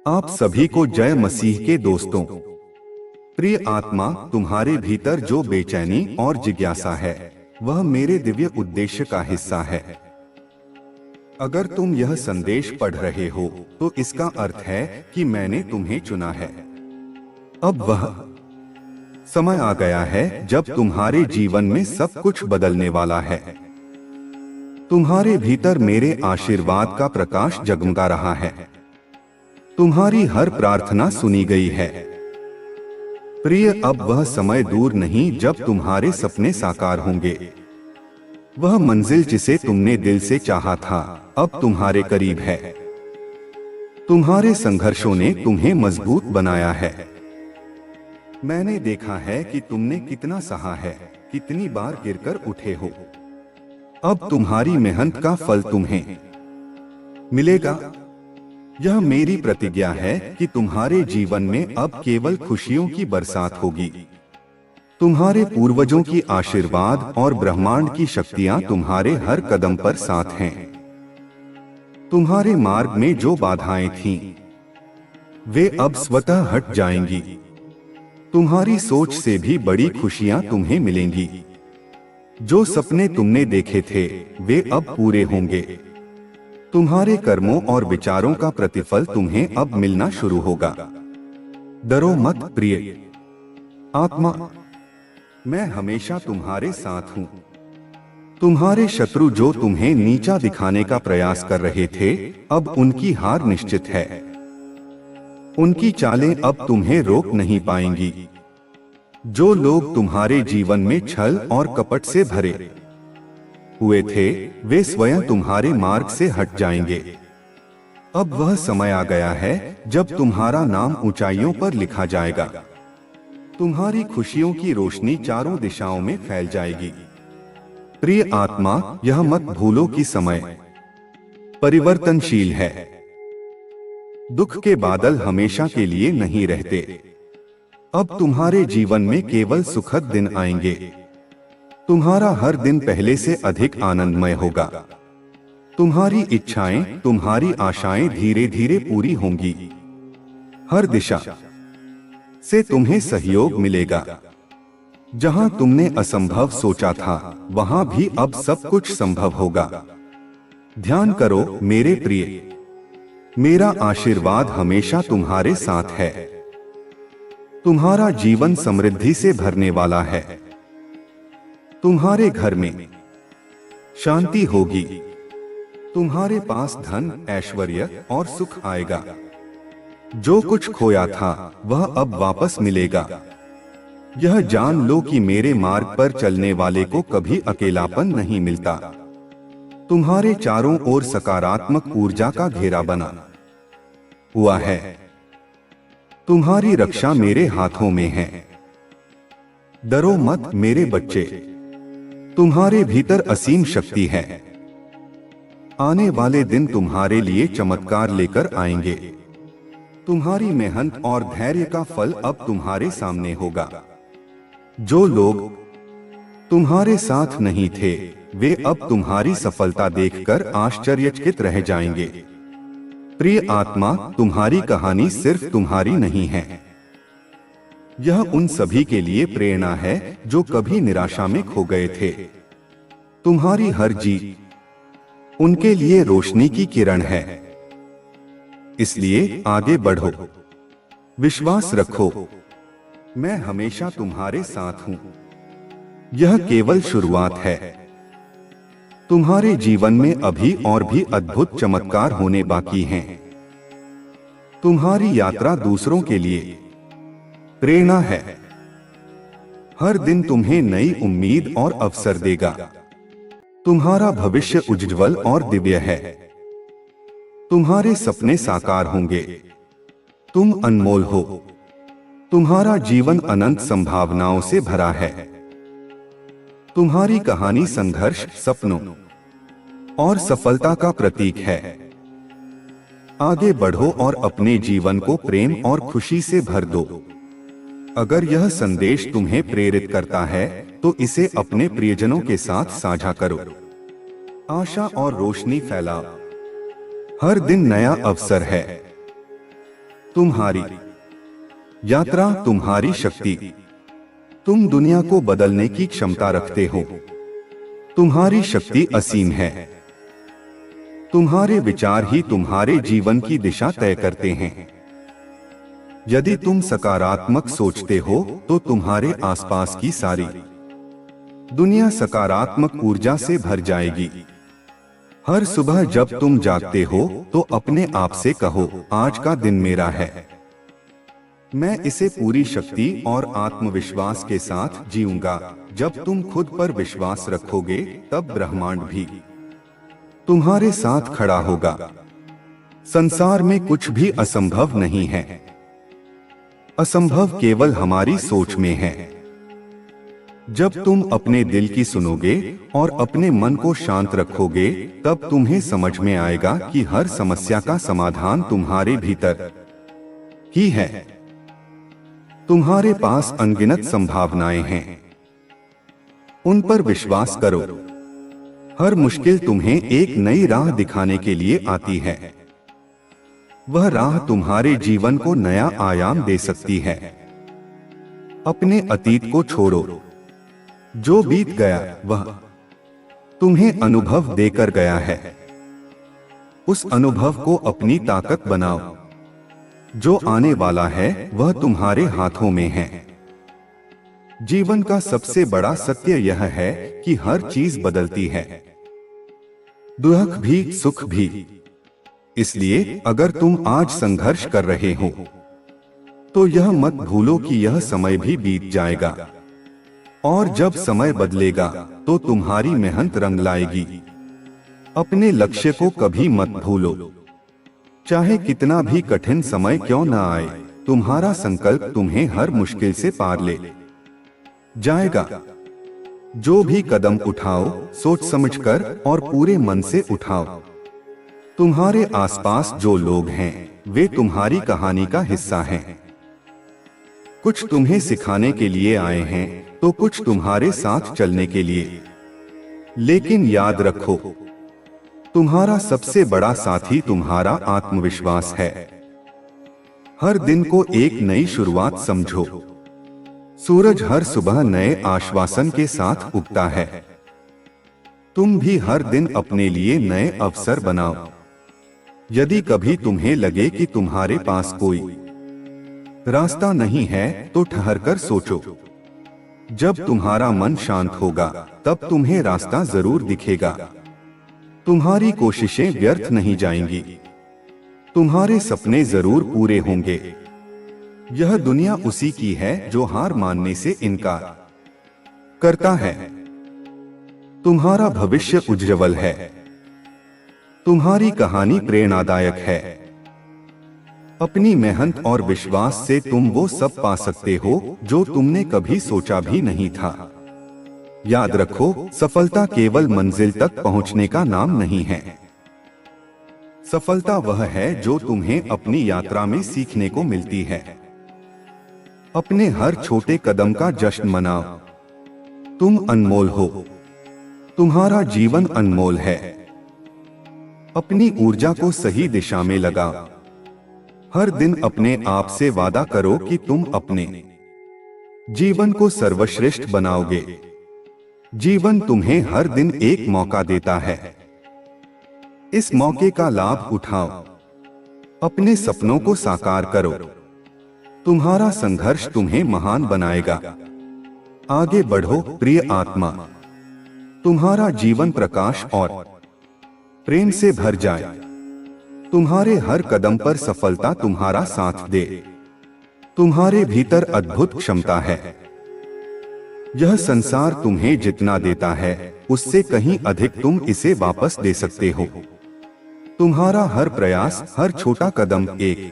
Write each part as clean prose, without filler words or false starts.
आप सभी को जय मसीह के दोस्तों। प्रिय आत्मा, तुम्हारे भीतर जो बेचैनी और जिज्ञासा है वह मेरे दिव्य उद्देश्य का हिस्सा है। अगर तुम यह संदेश पढ़ रहे हो तो इसका अर्थ है कि मैंने तुम्हें चुना है। अब वह समय आ गया है जब तुम्हारे जीवन में सब कुछ बदलने वाला है। तुम्हारे भीतर मेरे आशीर्वाद का प्रकाश जगमगा रहा है। तुम्हारी हर प्रार्थना सुनी गई है। प्रिय, अब वह समय दूर नहीं जब तुम्हारे सपने साकार होंगे। वह मंजिल जिसे तुमने दिल से चाहा था अब तुम्हारे करीब है। तुम्हारे संघर्षों ने तुम्हें मजबूत बनाया है। मैंने देखा है कि तुमने कितना सहा है, कितनी बार गिरकर उठे हो। अब तुम्हारी मेहनत का फल तुम्हें मिलेगा। यह मेरी प्रतिज्ञा है कि तुम्हारे जीवन में अब केवल खुशियों की बरसात होगी। तुम्हारे पूर्वजों की आशीर्वाद और ब्रह्मांड की शक्तियां तुम्हारे हर कदम पर साथ हैं। तुम्हारे मार्ग में जो बाधाएं थीं, वे अब स्वतः हट जाएंगी। तुम्हारी सोच से भी बड़ी खुशियां तुम्हें मिलेंगी। जो सपने तुमने देखे थे वे अब पूरे होंगे। तुम्हारे कर्मों और विचारों का प्रतिफल तुम्हें अब मिलना शुरू होगा। डरो मत प्रिय आत्मा, मैं हमेशा तुम्हारे साथ हूं। तुम्हारे शत्रु जो तुम्हें नीचा दिखाने का प्रयास कर रहे थे, अब उनकी हार निश्चित है। उनकी चालें अब तुम्हें रोक नहीं पाएंगी। जो लोग तुम्हारे जीवन में छल और कपट से भरे हुए थे, वे स्वयं तुम्हारे मार्ग से हट जाएंगे। अब वह समय आ गया है जब तुम्हारा नाम ऊंचाइयों पर लिखा जाएगा। तुम्हारी खुशियों की रोशनी चारों दिशाओं में फैल जाएगी। प्रिय आत्मा, यह मत भूलो कि समय परिवर्तनशील है। दुख के बादल हमेशा के लिए नहीं रहते। अब तुम्हारे जीवन में केवल सुखद दिन आएंगे। तुम्हारा हर दिन पहले से अधिक आनंदमय होगा। तुम्हारी इच्छाएं, तुम्हारी आशाएं धीरे धीरे पूरी होंगी। हर दिशा से तुम्हें सहयोग मिलेगा। जहां तुमने असंभव सोचा था, वहां भी अब सब कुछ संभव होगा। ध्यान करो मेरे प्रिय, मेरा आशीर्वाद हमेशा तुम्हारे साथ है। तुम्हारा जीवन समृद्धि से भरने वाला है। तुम्हारे घर में शांति होगी। तुम्हारे पास धन, ऐश्वर्य और सुख आएगा। जो कुछ खोया था वह अब वापस मिलेगा। यह जान लो कि मेरे मार्ग पर चलने वाले को कभी अकेलापन नहीं मिलता। तुम्हारे चारों ओर सकारात्मक ऊर्जा का घेरा बना हुआ है। तुम्हारी रक्षा मेरे हाथों में है। डरो मत मेरे बच्चे, तुम्हारे भीतर असीम शक्ति है। आने वाले दिन तुम्हारे लिए चमत्कार लेकर आएंगे। तुम्हारी मेहनत और धैर्य का फल अब तुम्हारे सामने होगा। जो लोग तुम्हारे साथ नहीं थे, वे अब तुम्हारी सफलता देखकर आश्चर्यचकित रह जाएंगे। प्रिय आत्मा, तुम्हारी कहानी सिर्फ तुम्हारी नहीं है। यह उन सभी के लिए प्रेरणा है जो कभी निराशा में खो गए थे। तुम्हारी हर जीत उनके लिए रोशनी की किरण है। इसलिए आगे बढ़ो, विश्वास रखो, मैं हमेशा तुम्हारे साथ हूं। यह केवल शुरुआत है। तुम्हारे जीवन में अभी और भी अद्भुत चमत्कार होने बाकी हैं। तुम्हारी यात्रा दूसरों के लिए प्रेरणा है। हर दिन तुम्हें नई उम्मीद और अवसर देगा। तुम्हारा भविष्य उज्ज्वल और दिव्य है। तुम्हारे सपने साकार होंगे। तुम अनमोल हो। तुम्हारा जीवन अनंत संभावनाओं से भरा है। तुम्हारी कहानी संघर्ष, सपनों और सफलता का प्रतीक है। आगे बढ़ो और अपने जीवन को प्रेम और खुशी से भर दो। अगर यह संदेश तुम्हें प्रेरित करता है तो इसे अपने प्रियजनों के साथ साझा करो। आशा और रोशनी फैलाओ। हर दिन नया अवसर है। तुम्हारी यात्रा, तुम्हारी शक्ति। तुम दुनिया को बदलने की क्षमता रखते हो। तुम्हारी शक्ति असीम है। तुम्हारे विचार ही तुम्हारे जीवन की दिशा तय करते हैं। यदि तुम सकारात्मक सोचते हो तो तुम्हारे आसपास की सारी दुनिया सकारात्मक ऊर्जा से भर जाएगी। हर सुबह जब तुम जागते हो तो अपने आप से कहो, आज का दिन मेरा है। मैं इसे पूरी शक्ति और आत्मविश्वास के साथ जीऊंगा। जब तुम खुद पर विश्वास रखोगे तब ब्रह्मांड भी तुम्हारे साथ खड़ा होगा। संसार में कुछ भी असंभव नहीं है। असंभव केवल हमारी सोच में है। जब तुम अपने दिल की सुनोगे और अपने मन को शांत रखोगे तब तुम्हें समझ में आएगा कि हर समस्या का समाधान तुम्हारे भीतर ही है। तुम्हारे पास अनगिनत संभावनाएं हैं। उन पर विश्वास करो। हर मुश्किल तुम्हें एक नई राह दिखाने के लिए आती है। वह राह तुम्हारे जीवन को नया आयाम दे सकती है। अपने अतीत को छोड़ो। जो बीत गया वह तुम्हें अनुभव देकर गया है। उस अनुभव को अपनी ताकत बनाओ। जो आने वाला है वह तुम्हारे हाथों में है। जीवन का सबसे बड़ा सत्य यह है कि हर चीज बदलती है, दुख भी सुख भी। इसलिए अगर तुम आज संघर्ष कर रहे हो तो यह मत भूलो कि यह समय भी बीत जाएगा और जब समय बदलेगा तो तुम्हारी मेहनत रंग लाएगी। अपने लक्ष्य को कभी मत भूलो। चाहे कितना भी कठिन समय क्यों न आए, तुम्हारा संकल्प तुम्हें हर मुश्किल से पार ले जाएगा। जो भी कदम उठाओ सोच समझकर और पूरे मन से उठाओ। तुम्हारे आसपास जो लोग हैं वे तुम्हारी कहानी का हिस्सा हैं। कुछ तुम्हें सिखाने के लिए आए हैं तो कुछ तुम्हारे साथ चलने के लिए। लेकिन याद रखो, तुम्हारा सबसे बड़ा साथी तुम्हारा आत्मविश्वास है। हर दिन को एक नई शुरुआत समझो। सूरज हर सुबह नए आश्वासन के साथ उगता है। तुम भी हर दिन अपने लिए नए अवसर बनाओ। यदि कभी तुम्हें लगे कि तुम्हारे पास कोई रास्ता नहीं है तो ठहरकर सोचो। जब तुम्हारा मन शांत होगा तब तुम्हें रास्ता जरूर दिखेगा। तुम्हारी कोशिशें व्यर्थ नहीं जाएंगी। तुम्हारे सपने जरूर पूरे होंगे। यह दुनिया उसी की है जो हार मानने से इनकार करता है। तुम्हारा भविष्य उज्जवल है। तुम्हारी कहानी प्रेरणादायक है। अपनी मेहनत और विश्वास से तुम वो सब पा सकते हो जो तुमने कभी सोचा भी नहीं था। याद रखो, सफलता केवल मंजिल तक पहुंचने का नाम नहीं है। सफलता वह है जो तुम्हें अपनी यात्रा में सीखने को मिलती है। अपने हर छोटे कदम का जश्न मनाओ। तुम अनमोल हो। तुम्हारा जीवन अनमोल है। अपनी ऊर्जा को सही दिशा में लगाओ। हर दिन अपने आप से वादा करो कि तुम अपने जीवन को सर्वश्रेष्ठ बनाओगे। जीवन तुम्हें हर दिन एक मौका देता है। इस मौके का लाभ उठाओ। अपने सपनों को साकार करो। तुम्हारा संघर्ष तुम्हें महान बनाएगा। आगे बढ़ो प्रिय आत्मा। तुम्हारा जीवन प्रकाश और प्रेम से भर जाए। तुम्हारे हर कदम पर सफलता तुम्हारा साथ दे। तुम्हारे भीतर अद्भुत क्षमता है। यह संसार तुम्हें जितना देता है उससे कहीं अधिक तुम इसे वापस दे सकते हो। तुम्हारा हर प्रयास, हर छोटा कदम एक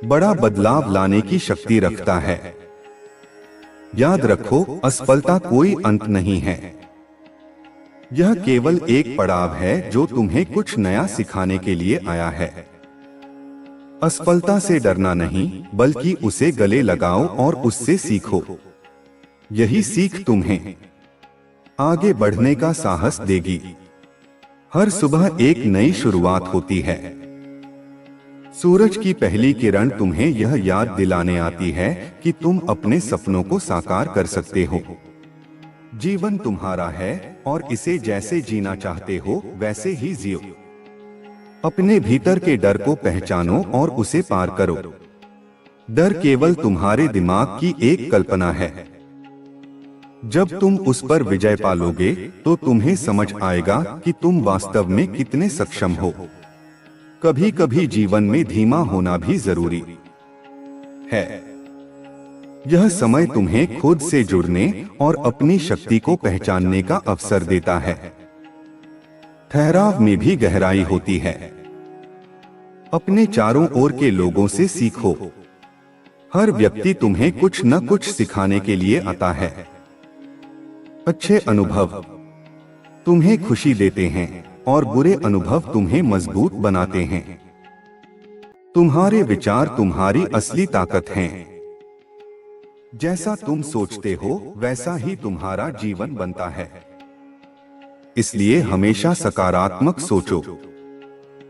बड़ा बदलाव लाने की शक्ति रखता है। याद रखो, असफलता कोई अंत नहीं है। यह केवल एक पड़ाव है जो तुम्हें कुछ नया सिखाने के लिए आया है। असफलता से डरना नहीं, बल्कि उसे गले लगाओ और उससे सीखो। यही सीख तुम्हें आगे बढ़ने का साहस देगी। हर सुबह एक नई शुरुआत होती है। सूरज की पहली किरण तुम्हें यह याद दिलाने आती है कि तुम अपने सपनों को साकार कर सकते हो। जीवन तुम्हारा है और इसे जैसे जीना चाहते हो वैसे ही जियो। अपने भीतर के डर को पहचानो और उसे पार करो। डर केवल तुम्हारे दिमाग की एक कल्पना है। जब तुम उस पर विजय पालोगे तो तुम्हें समझ आएगा कि तुम वास्तव में कितने सक्षम हो। कभी कभी जीवन में धीमा होना भी जरूरी है। यह समय तुम्हें खुद से जुड़ने और अपनी शक्ति को पहचानने का अवसर देता है। ठहराव में भी गहराई होती है। अपने चारों ओर के लोगों से सीखो। हर व्यक्ति तुम्हें कुछ न कुछ सिखाने के लिए आता है। अच्छे अनुभव तुम्हें खुशी देते हैं और बुरे अनुभव तुम्हें मजबूत बनाते हैं। तुम्हारे विचार तुम्हारी असली ताकत हैं। जैसा तुम सोचते हो वैसा ही तुम्हारा जीवन बनता है। इसलिए हमेशा सकारात्मक सोचो।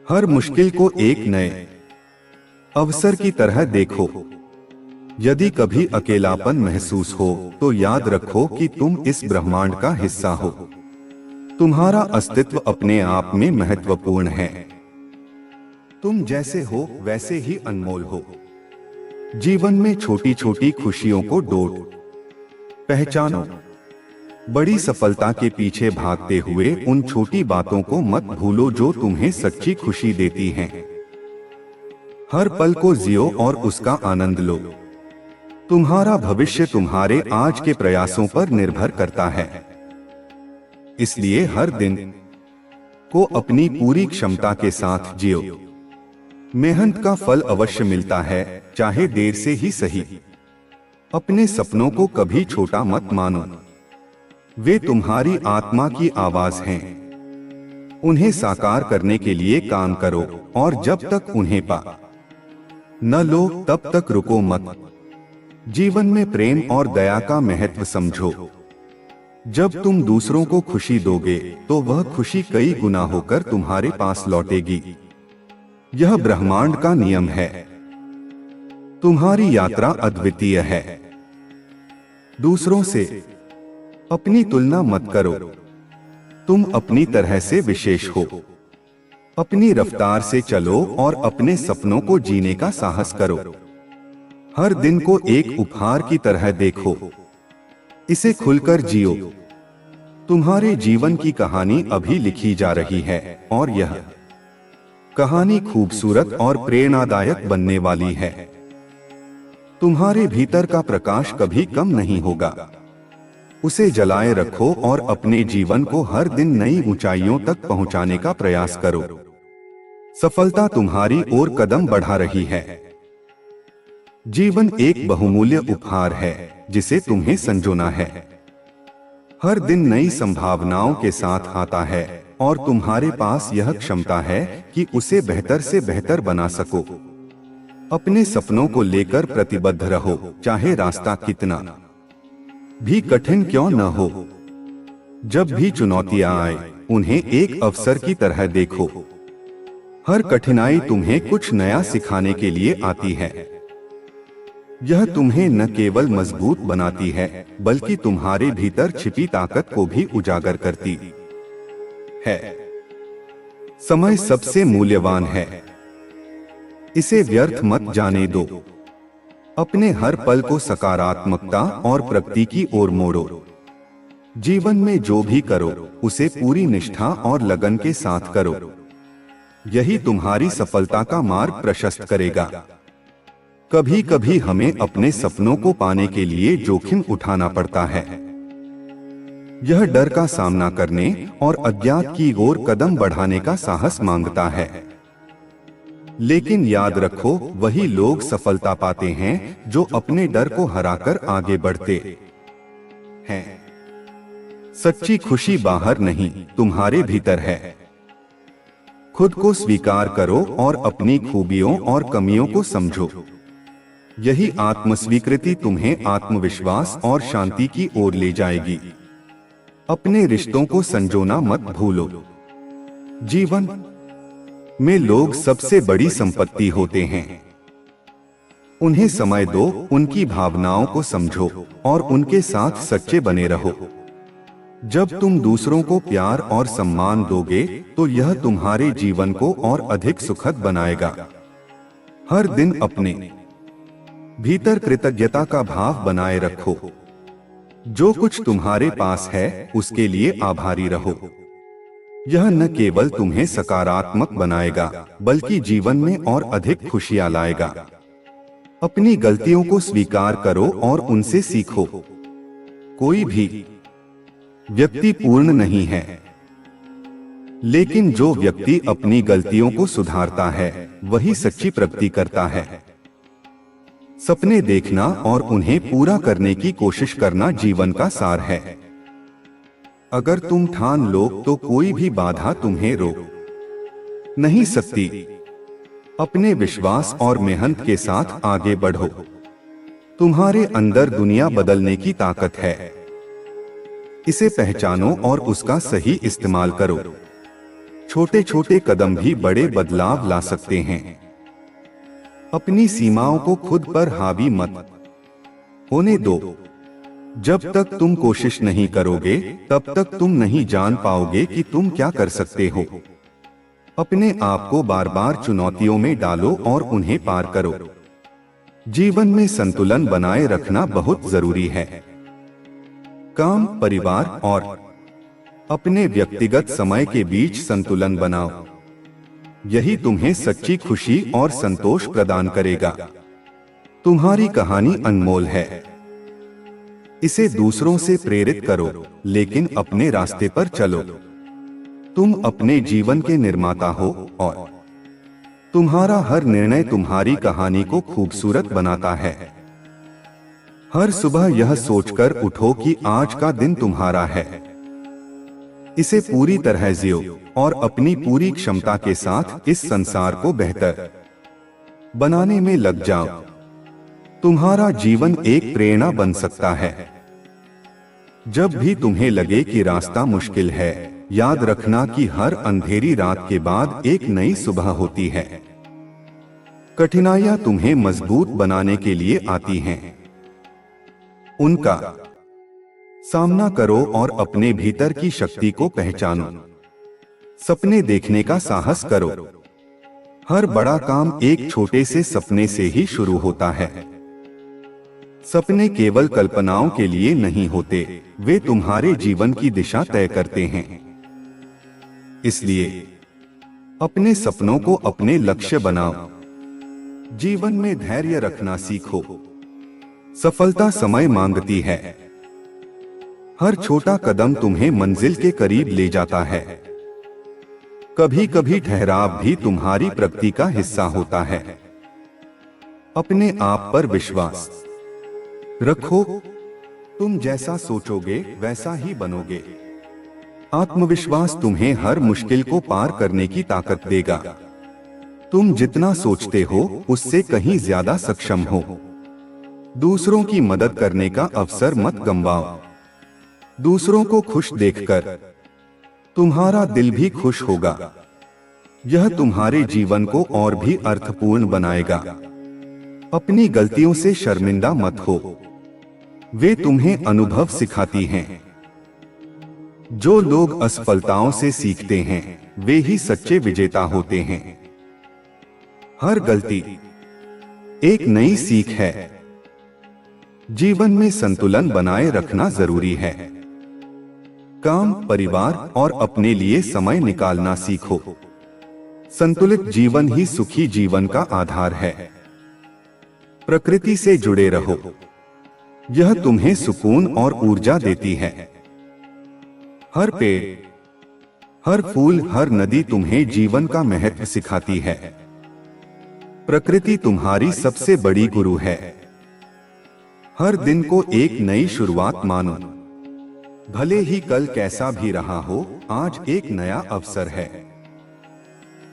हर मुश्किल को एक नए अवसर की तरह देखो। यदि कभी अकेलापन महसूस हो तो याद रखो कि तुम इस ब्रह्मांड का हिस्सा हो। तुम्हारा अस्तित्व अपने आप में महत्वपूर्ण है। तुम जैसे हो वैसे ही अनमोल हो। जीवन में छोटी छोटी खुशियों को पहचानो। बड़ी सफलता के पीछे भागते हुए उन छोटी बातों को मत भूलो जो तुम्हें सच्ची खुशी देती हैं। हर पल को जियो और उसका आनंद लो। तुम्हारा भविष्य तुम्हारे आज के प्रयासों पर निर्भर करता है। इसलिए हर दिन को अपनी पूरी क्षमता के साथ जियो। मेहनत का फल अवश्य मिलता है, चाहे देर से ही सही। अपने सपनों को कभी छोटा मत मानो। वे तुम्हारी आत्मा की आवाज हैं। उन्हें साकार करने के लिए काम करो और जब तक उन्हें पा न लो तब तक रुको मत। जीवन में प्रेम और दया का महत्व समझो। जब तुम दूसरों को खुशी दोगे तो वह खुशी कई गुना होकर तुम्हारे पास लौटेगी। यह ब्रह्मांड का नियम है। तुम्हारी यात्रा अद्वितीय है। दूसरों से अपनी तुलना मत करो। तुम अपनी तरह से विशेष हो। अपनी रफ्तार से चलो और अपने सपनों को जीने का साहस करो। हर दिन को एक उपहार की तरह देखो। इसे खुलकर जियो। तुम्हारे जीवन की कहानी अभी लिखी जा रही है और यह कहानी खूबसूरत और प्रेरणादायक बनने वाली है। तुम्हारे भीतर का प्रकाश कभी कम नहीं होगा। उसे जलाए रखो और अपने जीवन को हर दिन नई ऊंचाइयों तक पहुंचाने का प्रयास करो। सफलता तुम्हारी ओर कदम बढ़ा रही है। जीवन एक बहुमूल्य उपहार है जिसे तुम्हें संजोना है। हर दिन नई संभावनाओं के साथ आता है और तुम्हारे पास यह क्षमता है कि उसे बेहतर से बेहतर बना सको। अपने सपनों को लेकर प्रतिबद्ध रहो, चाहे रास्ता कितना भी कठिन क्यों न हो। जब भी चुनौतियां आए, उन्हें एक अवसर की तरह देखो। हर कठिनाई तुम्हें कुछ नया सिखाने के लिए आती है। यह तुम्हें न केवल मजबूत बनाती है बल्कि तुम्हारे भीतर छिपी ताकत को भी उजागर करती है। समय सबसे मूल्यवान है। इसे व्यर्थ मत जाने दो। अपने हर पल को सकारात्मकता और प्रगति की ओर मोड़ो। जीवन में जो भी करो उसे पूरी निष्ठा और लगन के साथ करो। यही तुम्हारी सफलता का मार्ग प्रशस्त करेगा। कभी कभी हमें अपने सपनों को पाने के लिए जोखिम उठाना पड़ता है। यह डर का सामना करने और अज्ञात की ओर कदम बढ़ाने का साहस मांगता है। लेकिन याद रखो, वही लोग सफलता पाते हैं जो अपने डर को हराकर आगे बढ़ते हैं। सच्ची खुशी बाहर नहीं, तुम्हारे भीतर है। खुद को स्वीकार करो और अपनी खूबियों और कमियों को समझो। यही आत्मस्वीकृति तुम्हें आत्मविश्वास और शांति की ओर ले जाएगी। अपने रिश्तों को संजोना मत भूलो। जीवन में लोग सबसे बड़ी संपत्ति होते हैं। उन्हें समय दो, उनकी भावनाओं को समझो और उनके साथ सच्चे बने रहो। जब तुम दूसरों को प्यार और सम्मान दोगे तो यह तुम्हारे जीवन को और अधिक सुखद बनाएगा। हर दिन अपने भीतर कृतज्ञता का भाव बनाए रखो। जो कुछ तुम्हारे पास है उसके लिए आभारी रहो। यह न केवल तुम्हें सकारात्मक बनाएगा बल्कि जीवन में और अधिक खुशियां लाएगा। अपनी गलतियों को स्वीकार करो और उनसे सीखो। कोई भी व्यक्ति पूर्ण नहीं है, लेकिन जो व्यक्ति अपनी गलतियों को सुधारता है वही सच्ची प्रगति करता है। सपने देखना और उन्हें पूरा करने की कोशिश करना जीवन का सार है। अगर तुम ठान लो तो कोई भी बाधा तुम्हें रोक नहीं सकती। अपने विश्वास और मेहनत के साथ आगे बढ़ो। तुम्हारे अंदर दुनिया बदलने की ताकत है। इसे पहचानो और उसका सही इस्तेमाल करो। छोटे छोटे कदम भी बड़े बदलाव ला सकते हैं। अपनी सीमाओं को खुद पर हावी मत होने दो। जब तक तुम कोशिश नहीं करोगे तब तक तुम नहीं जान पाओगे कि तुम क्या कर सकते हो। अपने आप को बार बार चुनौतियों में डालो और उन्हें पार करो। जीवन में संतुलन बनाए रखना बहुत जरूरी है। काम, परिवार और अपने व्यक्तिगत समय के बीच संतुलन बनाओ। यही तुम्हें सच्ची खुशी और संतोष प्रदान करेगा। तुम्हारी कहानी अनमोल है। इसे दूसरों से प्रेरित करो, लेकिन अपने रास्ते पर चलो। तुम अपने जीवन के निर्माता हो और तुम्हारा हर निर्णय तुम्हारी कहानी को खूबसूरत बनाता है। हर सुबह यह सोचकर उठो कि आज का दिन तुम्हारा है। इसे पूरी तरह जियो और अपनी पूरी क्षमता के साथ इस संसार को बेहतर बनाने में लग जाओ। तुम्हारा जीवन एक प्रेरणा बन सकता है। जब भी तुम्हें लगे कि रास्ता मुश्किल है, याद रखना कि हर अंधेरी रात के बाद एक नई सुबह होती है। कठिनाइयां तुम्हें मजबूत बनाने के लिए आती हैं। उनका सामना करो और अपने भीतर की शक्ति को पहचानो। सपने देखने का साहस करो। हर बड़ा काम एक छोटे से सपने से ही शुरू होता है। सपने केवल कल्पनाओं के लिए नहीं होते, वे तुम्हारे जीवन की दिशा तय करते हैं। इसलिए अपने सपनों को अपने लक्ष्य बनाओ। जीवन में धैर्य रखना सीखो। सफलता समय मांगती है। हर छोटा कदम तुम्हें मंजिल के करीब ले जाता है। कभी कभी ठहराव भी तुम्हारी प्रगति का हिस्सा होता है। अपने आप पर विश्वास रखो। तुम जैसा सोचोगे वैसा ही बनोगे। आत्मविश्वास तुम्हें हर मुश्किल को पार करने की ताकत देगा। तुम जितना सोचते हो उससे कहीं ज्यादा सक्षम हो। दूसरों की मदद करने का अवसर मत गंवाओ। दूसरों को खुश देखकर तुम्हारा दिल भी खुश होगा। यह तुम्हारे जीवन को और भी अर्थपूर्ण बनाएगा। अपनी गलतियों से शर्मिंदा मत हो। वे तुम्हें अनुभव सिखाती हैं। जो लोग असफलताओं से सीखते हैं वे ही सच्चे विजेता होते हैं। हर गलती एक नई सीख है। जीवन में संतुलन बनाए रखना जरूरी है। काम, परिवार और अपने लिए समय निकालना सीखो। संतुलित जीवन ही सुखी जीवन का आधार है। प्रकृति से जुड़े रहो। यह तुम्हें सुकून और ऊर्जा देती है। हर पेड़, हर फूल, हर नदी तुम्हें जीवन का महत्व सिखाती है। प्रकृति तुम्हारी सबसे बड़ी गुरु है। हर दिन को एक नई शुरुआत मानो। भले ही कल कैसा भी रहा हो, आज एक नया अवसर है।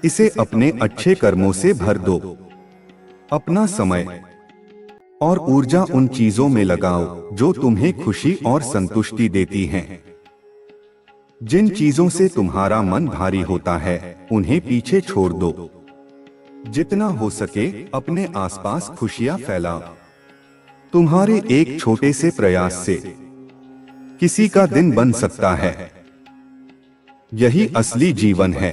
इसे अपने अच्छे कर्मों से भर दो। अपना समय और ऊर्जा उन चीजों में लगाओ जो तुम्हें खुशी और संतुष्टि देती हैं। जिन चीजों से तुम्हारा मन भारी होता है उन्हें पीछे छोड़ दो। जितना हो सके अपने आसपास खुशियां फैलाओ। तुम्हारे एक छोटे से प्रयास से किसी का दिन बन सकता है। यही असली जीवन है।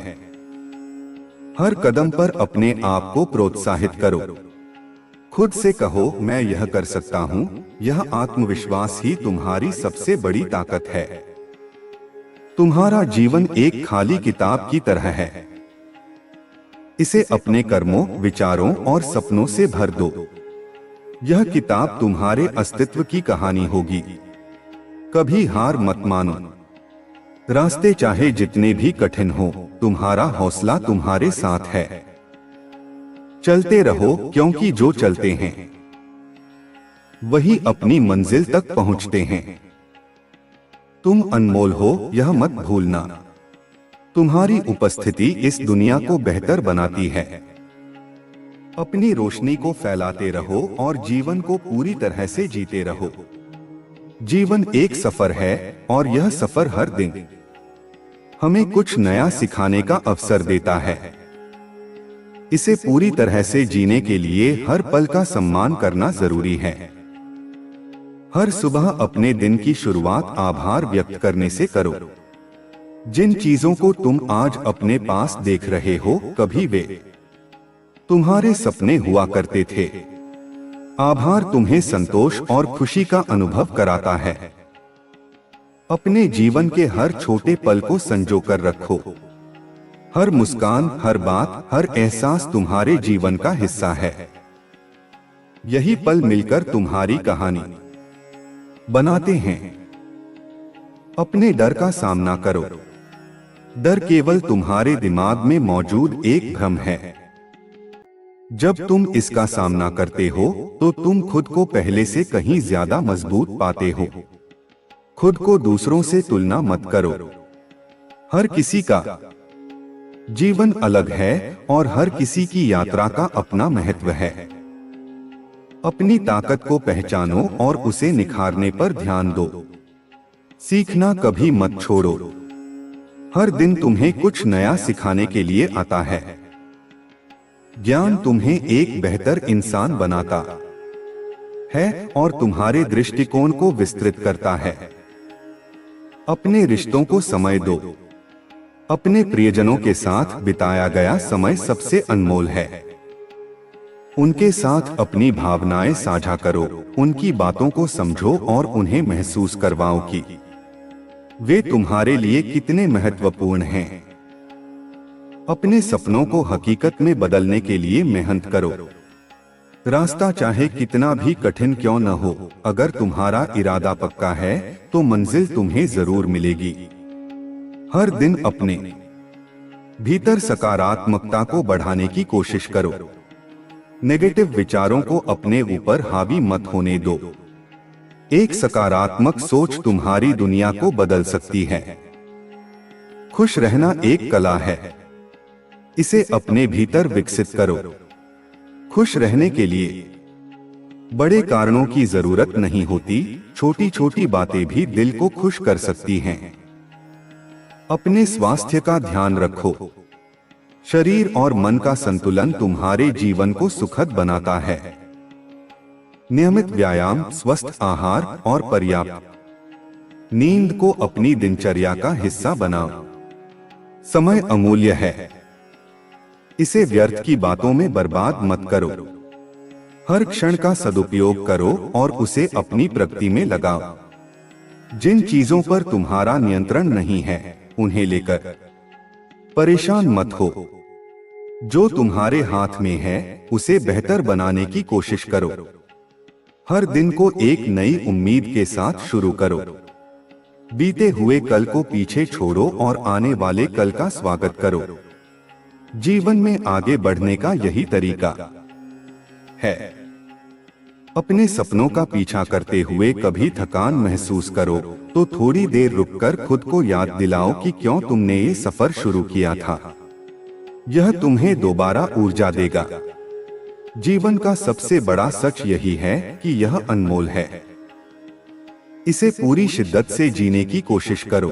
हर कदम पर अपने आप को प्रोत्साहित करो। खुद से कहो, मैं यह कर सकता हूं। यह आत्मविश्वास ही तुम्हारी सबसे बड़ी ताकत है। तुम्हारा जीवन एक खाली किताब की तरह है। इसे अपने कर्मों, विचारों और सपनों से भर दो। यह किताब तुम्हारे अस्तित्व की कहानी होगी। कभी हार मत मानो। रास्ते चाहे जितने भी कठिन हो, तुम्हारा हौसला तुम्हारे साथ है। चलते रहो, क्योंकि जो चलते हैं वही अपनी मंजिल तक पहुंचते हैं। तुम अनमोल हो, यह मत भूलना। तुम्हारी उपस्थिति इस दुनिया को बेहतर बनाती है। अपनी रोशनी को फैलाते रहो और जीवन को पूरी तरह से जीते रहो। जीवन एक सफर है और यह सफर हर दिन हमें कुछ नया सिखाने का अवसर देता है। इसे पूरी तरह से जीने के लिए हर पल का सम्मान करना जरूरी है। हर सुबह अपने दिन की शुरुआत आभार व्यक्त करने से करो। जिन चीजों को तुम आज अपने पास देख रहे हो, कभी वे तुम्हारे सपने हुआ करते थे। आभार तुम्हें संतोष और खुशी का अनुभव कराता है। अपने जीवन के हर छोटे पल को संजो कर रखो। हर मुस्कान, हर बात, हर एहसास तुम्हारे जीवन का हिस्सा है। यही पल मिलकर तुम्हारी कहानी बनाते हैं। अपने डर का सामना करो। डर केवल तुम्हारे दिमाग में मौजूद एक भ्रम है। जब तुम इसका सामना करते हो तो तुम खुद को पहले से कहीं ज्यादा मजबूत पाते हो। खुद को दूसरों से तुलना मत करो। हर किसी का जीवन अलग है और हर किसी की यात्रा का अपना महत्व है। अपनी ताकत को पहचानो और उसे निखारने पर ध्यान दो। सीखना कभी मत छोड़ो। हर दिन तुम्हें कुछ नया सिखाने के लिए आता है। ज्ञान तुम्हें एक बेहतर इंसान बनाता है और तुम्हारे दृष्टिकोण को विस्तृत करता है। अपने रिश्तों को समय दो। अपने प्रियजनों के साथ बिताया गया समय सबसे अनमोल है। उनके साथ अपनी भावनाएं साझा करो। उनकी बातों को समझो और उन्हें महसूस करवाओ कि वे तुम्हारे लिए कितने महत्वपूर्ण हैं। अपने सपनों को हकीकत में बदलने के लिए मेहनत करो। रास्ता चाहे कितना भी कठिन क्यों न हो, अगर तुम्हारा इरादा पक्का है तो मंजिल तुम्हें जरूर मिलेगी। हर दिन अपने भीतर सकारात्मकता को बढ़ाने की कोशिश करो। नेगेटिव विचारों को अपने ऊपर हावी मत होने दो। एक सकारात्मक सोच तुम्हारी दुनिया को बदल सकती है। खुश रहना एक कला है। इसे अपने भीतर विकसित करो। खुश रहने के लिए बड़े कारणों की जरूरत नहीं होती। छोटी छोटी बातें भी दिल को खुश कर सकती हैं। अपने स्वास्थ्य का ध्यान रखो। शरीर और मन का संतुलन तुम्हारे जीवन को सुखद बनाता है। नियमित व्यायाम, स्वस्थ आहार और पर्याप्त नींद को अपनी दिनचर्या का हिस्सा बनाओ। समय अमूल्य है। इसे व्यर्थ की बातों में बर्बाद मत करो। हर क्षण का सदुपयोग करो और उसे अपनी प्रगति में लगाओ। जिन चीजों पर तुम्हारा नियंत्रण नहीं है उन्हें लेकर परेशान मत हो। जो तुम्हारे हाथ में है उसे बेहतर बनाने की कोशिश करो। हर दिन को एक नई उम्मीद के साथ शुरू करो। बीते हुए कल को पीछे छोड़ो और आने वाले कल का स्वागत करो। जीवन में आगे बढ़ने का यही तरीका है। अपने सपनों का पीछा करते हुए कभी थकान महसूस करो तो थोड़ी देर रुककर खुद को याद दिलाओ कि क्यों तुमने ये सफर शुरू किया था। यह तुम्हें दोबारा ऊर्जा देगा। जीवन का सबसे बड़ा सच यही है कि यह अनमोल है। इसे पूरी शिद्दत से जीने की कोशिश करो।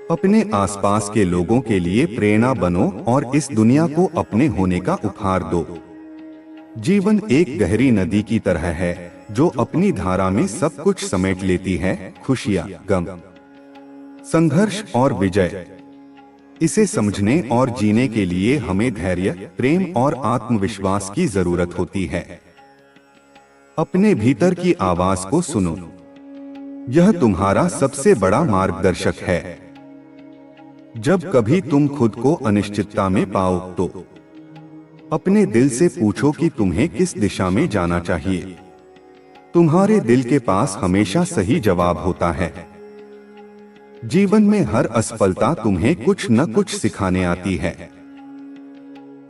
अपने आसपास के लोगों के लिए प्रेरणा बनो और इस दुनिया को अपने होने का उपहार दो। जीवन एक गहरी नदी की तरह है जो अपनी धारा में सब कुछ समेट लेती है, खुशियां, गम, संघर्ष और विजय। इसे समझने और जीने के लिए हमें धैर्य, प्रेम और आत्मविश्वास की जरूरत होती है। अपने भीतर की आवाज को सुनो, यह तुम्हारा सबसे बड़ा मार्गदर्शक है। जब कभी तुम खुद को अनिश्चितता में पाओ तो अपने दिल से पूछो कि तुम्हें किस दिशा में जाना चाहिए। तुम्हारे दिल के पास हमेशा सही जवाब होता है। जीवन में हर असफलता तुम्हें कुछ न कुछ सिखाने आती है।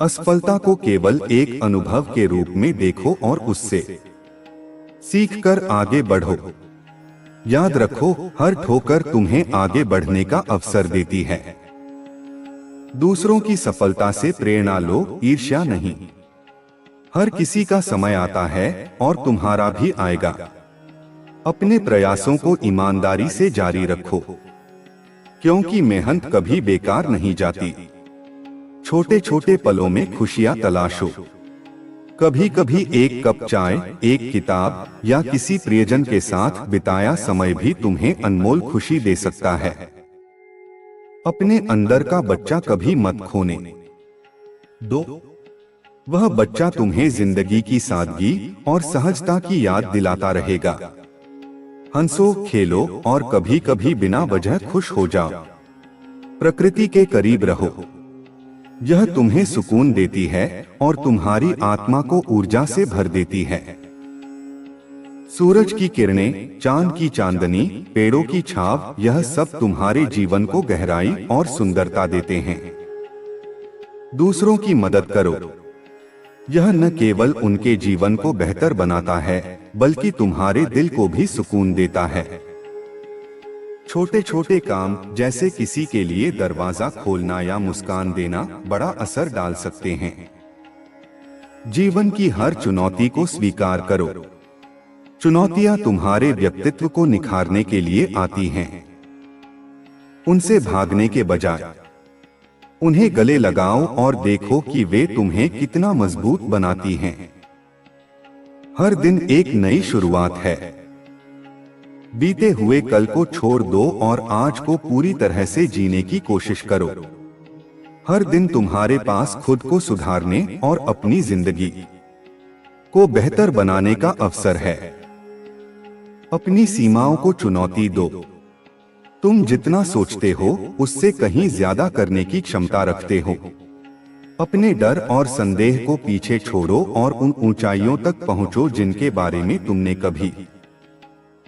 असफलता को केवल एक अनुभव के रूप में देखो और उससे सीखकर आगे बढ़ो। याद रखो, हर ठोकर तुम्हें आगे बढ़ने का अवसर देती है। दूसरों की सफलता से प्रेरणा लो, ईर्ष्या नहीं। हर किसी का समय आता है और तुम्हारा भी आएगा। अपने प्रयासों को ईमानदारी से जारी रखो, क्योंकि मेहनत कभी बेकार नहीं जाती। छोटे छोटे पलों में खुशियां तलाशो। कभी कभी एक कप चाय, एक किताब या किसी प्रियजन के साथ बिताया समय भी तुम्हें अनमोल खुशी दे सकता है। अपने अंदर का बच्चा कभी मत खोने दो। वह बच्चा तुम्हें जिंदगी की सादगी और सहजता की याद दिलाता रहेगा। हंसो, खेलो और कभी कभी बिना वजह खुश हो जाओ। प्रकृति के करीब रहो, यह तुम्हें सुकून देती है और तुम्हारी आत्मा को ऊर्जा से भर देती है। सूरज की किरणें, चांद की चांदनी, पेड़ों की छाव, यह सब तुम्हारे जीवन को गहराई और सुंदरता देते हैं। दूसरों की मदद करो, यह न केवल उनके जीवन को बेहतर बनाता है बल्कि तुम्हारे दिल को भी सुकून देता है। छोटे छोटे काम जैसे किसी के लिए दरवाजा खोलना या मुस्कान देना बड़ा असर डाल सकते हैं। जीवन की हर चुनौती को स्वीकार करो। चुनौतियां तुम्हारे व्यक्तित्व को निखारने के लिए आती हैं। उनसे भागने के बजाय उन्हें गले लगाओ और देखो कि वे तुम्हें कितना मजबूत बनाती हैं। हर दिन एक नई शुरुआत है। बीते हुए कल को छोड़ दो और आज को पूरी तरह से जीने की कोशिश करो। हर दिन तुम्हारे पास खुद को सुधारने और अपनी जिंदगी को बेहतर बनाने का अवसर है। अपनी सीमाओं को चुनौती दो। तुम जितना सोचते हो उससे कहीं ज्यादा करने की क्षमता रखते हो। अपने डर और संदेह को पीछे छोड़ो और उन ऊंचाइयों तक पहुंचो जिनके बारे में तुमने कभी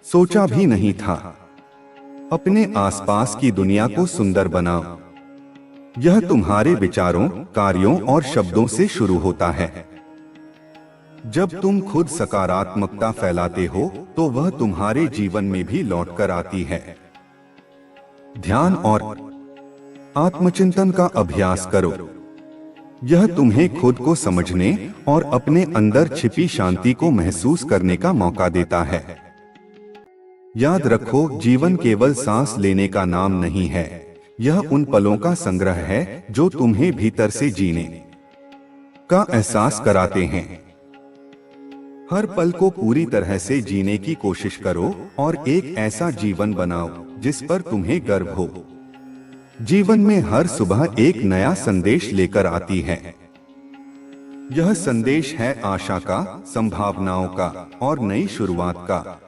सोचा भी नहीं था। अपने आसपास की दुनिया को सुंदर बनाओ। यह तुम्हारे विचारों, कार्यों और शब्दों से शुरू होता है। जब तुम खुद सकारात्मकता फैलाते हो तो वह तुम्हारे जीवन में भी लौटकर आती है। ध्यान और आत्मचिंतन का अभ्यास करो। यह तुम्हें खुद को समझने और अपने अंदर छिपी शांति को महसूस करने का मौका देता है। याद रखो, जीवन केवल सांस लेने का नाम नहीं है, यह उन पलों का संग्रह है जो तुम्हें भीतर से जीने का एहसास कराते हैं। हर पल को पूरी तरह से जीने की कोशिश करो और एक ऐसा जीवन बनाओ जिस पर तुम्हें गर्व हो। जीवन में हर सुबह एक नया संदेश लेकर आती है। यह संदेश है आशा का, संभावनाओं का और नई शुरुआत का।